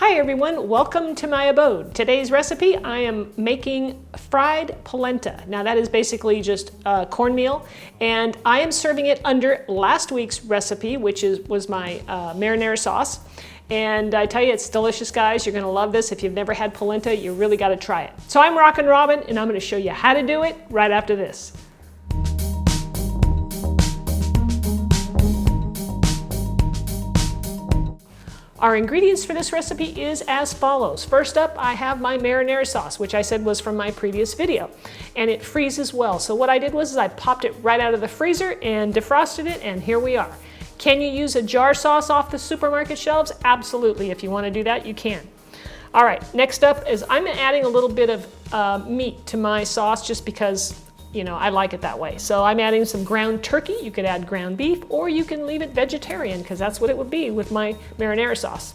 Hi everyone, welcome to my abode. Today's recipe, I am making fried polenta. Now that is basically just cornmeal, and I am serving it under last week's recipe, which was my marinara sauce. And I tell you, it's delicious, guys. You're gonna love this. If you've never had polenta, you really gotta try it. So I'm Rockin' Robin, and I'm gonna show you how to do it right after this. Our ingredients for this recipe is as follows. First up, I have my marinara sauce, which I said was from my previous video, and it freezes well. So what I did was I popped it right out of the freezer and defrosted it, and here we are. Can you use a jar sauce off the supermarket shelves? Absolutely. If you want to do that, you can. All right, next up is I'm adding a little bit of meat to my sauce just because, you know, I like it that way. So I'm adding some ground turkey. You could add ground beef, or you can leave it vegetarian because that's what it would be with my marinara sauce.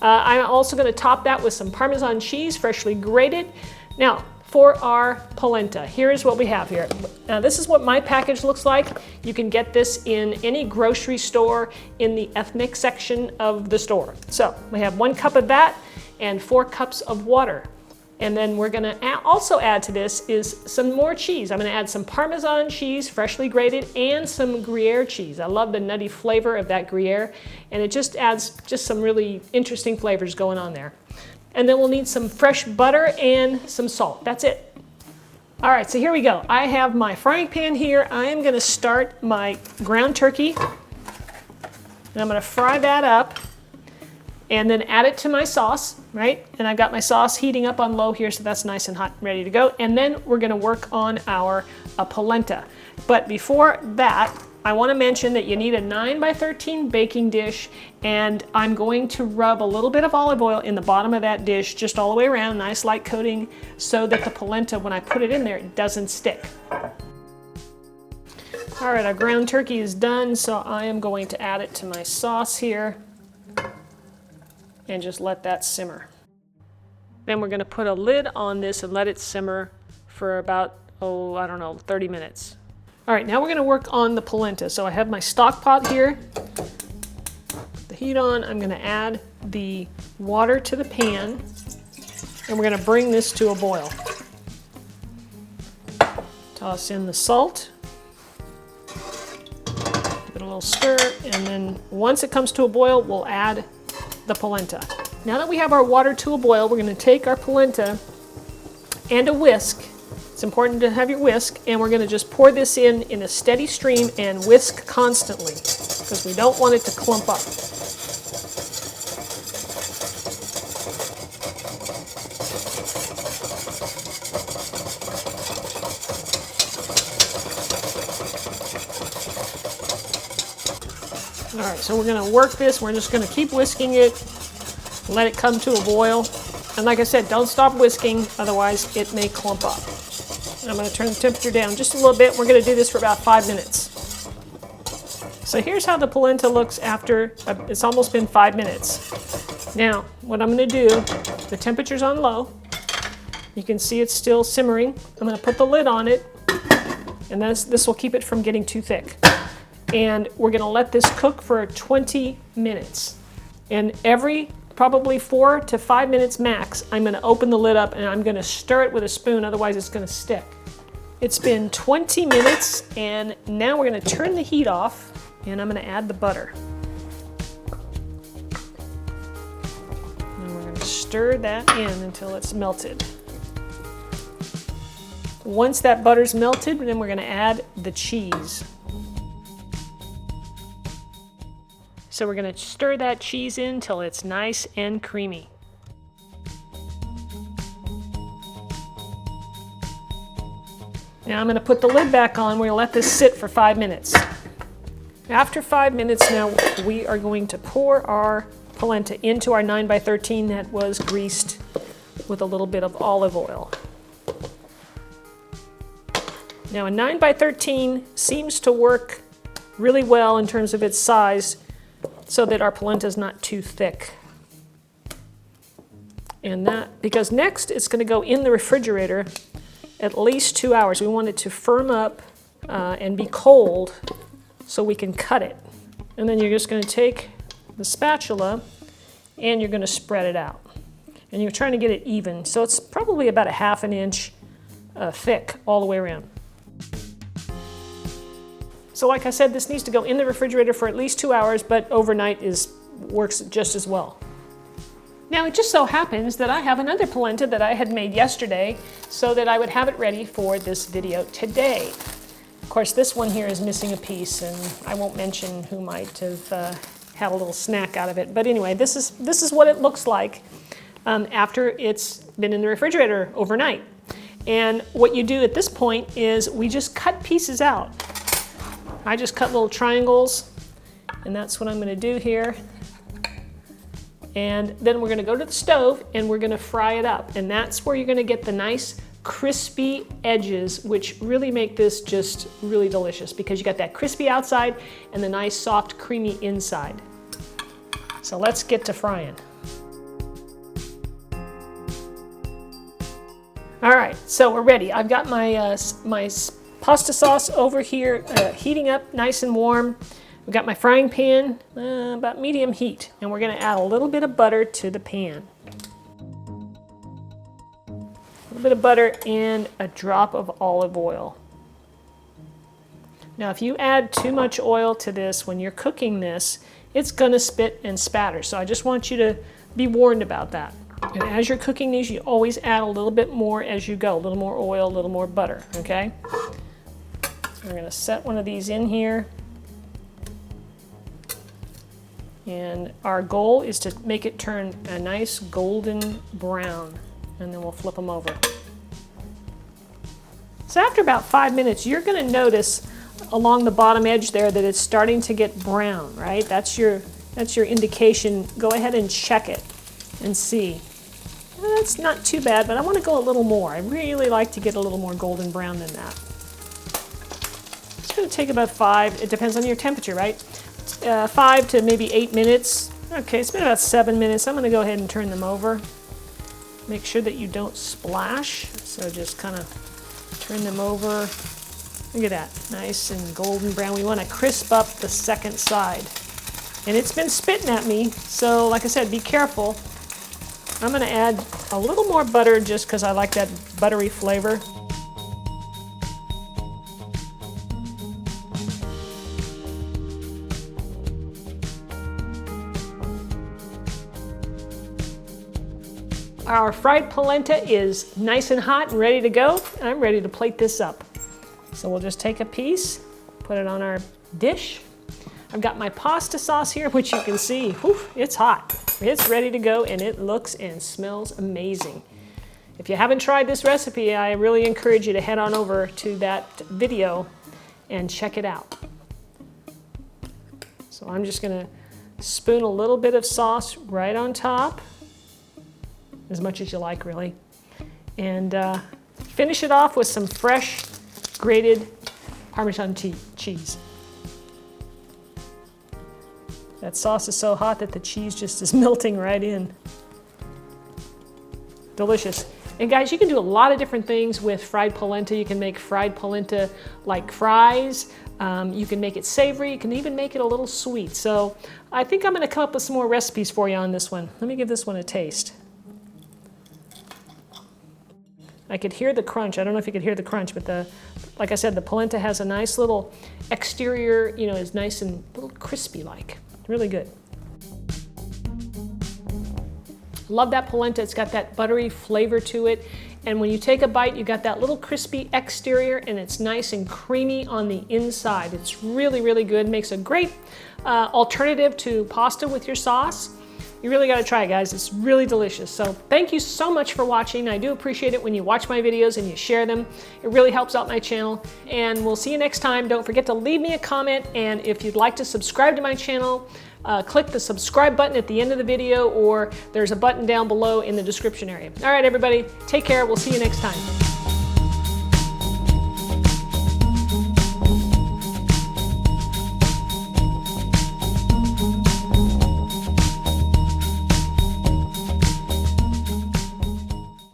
I'm also going to top that with some Parmesan cheese, freshly grated. Now, for our polenta, here's what we have here. Now, this is what my package looks like. You can get this in any grocery store in the ethnic section of the store. So we have 1 cup of that and 4 cups of water. And then we're gonna also add to this is some more cheese. I'm gonna add some Parmesan cheese, freshly grated, and some gruyere cheese. I love the nutty flavor of that gruyere, and it just adds some really interesting flavors going on there. And then we'll need some fresh butter and some salt. That's it. All right, so here we go. I have my frying pan here. I am gonna start my ground turkey, and I'm gonna fry that up and then add it to my sauce, right? And I've got my sauce heating up on low here, so that's nice and hot and ready to go. And then we're gonna work on our polenta. But before that, I wanna mention that you need a 9x13 baking dish, and I'm going to rub a little bit of olive oil in the bottom of that dish, just all the way around, nice light coating, so that the polenta, when I put it in there, it doesn't stick. All right, our ground turkey is done, so I am going to add it to my sauce here and just let that simmer. Then we're gonna put a lid on this and let it simmer for about, I don't know, 30 minutes. All right, now we're gonna work on the polenta. So I have my stock pot here. Put the heat on. I'm gonna add the water to the pan, and we're gonna bring this to a boil. Toss in the salt. Give it a little stir, and then once it comes to a boil, we'll add the polenta. Now that we have our water to a boil, we're going to take our polenta and a whisk. It's important to have your whisk, and we're going to just pour this in a steady stream and whisk constantly because we don't want it to clump up. All right, so we're gonna work this. We're just gonna keep whisking it, let it come to a boil. And like I said, don't stop whisking, otherwise it may clump up. And I'm gonna turn the temperature down just a little bit. We're gonna do this for about 5 minutes. So here's how the polenta looks after, it's almost been 5 minutes. Now, what I'm gonna do, the temperature's on low. You can see it's still simmering. I'm gonna put the lid on it, and this will keep it from getting too thick. And we're gonna let this cook for 20 minutes. And every probably 4 to 5 minutes max, I'm gonna open the lid up and I'm gonna stir it with a spoon, otherwise it's gonna stick. It's been 20 minutes, and now we're gonna turn the heat off, and I'm gonna add the butter. And we're gonna stir that in until it's melted. Once that butter's melted, then we're gonna add the cheese. So we're gonna stir that cheese in till it's nice and creamy. Now I'm gonna put the lid back on. We're gonna let this sit for 5 minutes. After 5 minutes now, we are going to pour our polenta into our 9x13 that was greased with a little bit of olive oil. Now a 9x13 seems to work really well in terms of its size, so that our polenta is not too thick. And that, because next it's gonna go in the refrigerator at least 2 hours. We want it to firm up and be cold so we can cut it. And then you're just gonna take the spatula and you're going to spread it out. And you're trying to get it even, so it's probably about a ½ inch thick all the way around. So like I said, this needs to go in the refrigerator for at least 2 hours, but overnight works just as well. Now it just so happens that I have another polenta that I had made yesterday so that I would have it ready for this video today. Of course, this one here is missing a piece, and I won't mention who might have had a little snack out of it. But anyway, this is what it looks like after it's been in the refrigerator overnight. And what you do at this point is we just cut pieces out. I just cut little triangles, and that's what I'm going to do here. And then we're going to go to the stove and we're going to fry it up. And that's where you're going to get the nice crispy edges, which really make this just really delicious because you got that crispy outside and the nice soft creamy inside. So let's get to frying. All right, so we're ready. I've got my my pasta sauce over here heating up nice and warm. We've got my frying pan about medium heat, and we're going to add a little bit of butter to the pan. A little bit of butter and a drop of olive oil. Now if you add too much oil to this when you're cooking this, it's going to spit and spatter. So I just want you to be warned about that. And as you're cooking these, you always add a little bit more as you go. A little more oil, a little more butter, okay? We're going to set one of these in here. And our goal is to make it turn a nice golden brown, and then we'll flip them over. So after about 5 minutes, you're going to notice along the bottom edge there that it's starting to get brown, right? That's your indication. Go ahead and check it and see. Well, that's not too bad, but I want to go a little more. I really like to get a little more golden brown than that. It's going to take about 5, it depends on your temperature, right? 5 to maybe 8 minutes. Okay, it's been about 7 minutes. I'm going to go ahead and turn them over. Make sure that you don't splash. So just kind of turn them over. Look at that, nice and golden brown. We want to crisp up the second side. And it's been spitting at me, so like I said, be careful. I'm going to add a little more butter just because I like that buttery flavor. Our fried polenta is nice and hot and ready to go. I'm ready to plate this up. So we'll just take a piece, put it on our dish. I've got my pasta sauce here, which you can see, whew, it's hot. It's ready to go, and it looks and smells amazing. If you haven't tried this recipe, I really encourage you to head on over to that video and check it out. So I'm just gonna spoon a little bit of sauce right on top, as much as you like, really. And finish it off with some fresh grated parmesan cheese. That sauce is so hot that the cheese just is melting right in. Delicious. And guys, you can do a lot of different things with fried polenta. You can make fried polenta like fries. You can make it savory. You can even make it a little sweet. So I think I'm going to come up with some more recipes for you on this one. Let me give this one a taste. I could hear the crunch. I don't know if you could hear the crunch, but like I said, the polenta has a nice little exterior, you know, is nice and a little crispy like. Really good. Love that polenta. It's got that buttery flavor to it. And when you take a bite, you got that little crispy exterior, and it's nice and creamy on the inside. It's really, really good. Makes a great alternative to pasta with your sauce. You really got to try it, guys. It's really delicious. So thank you so much for watching. I do appreciate it when you watch my videos and you share them. It really helps out my channel. And we'll see you next time. Don't forget to leave me a comment. And if you'd like to subscribe to my channel, click the subscribe button at the end of the video, or there's a button down below in the description area. All right, everybody, take care. We'll see you next time.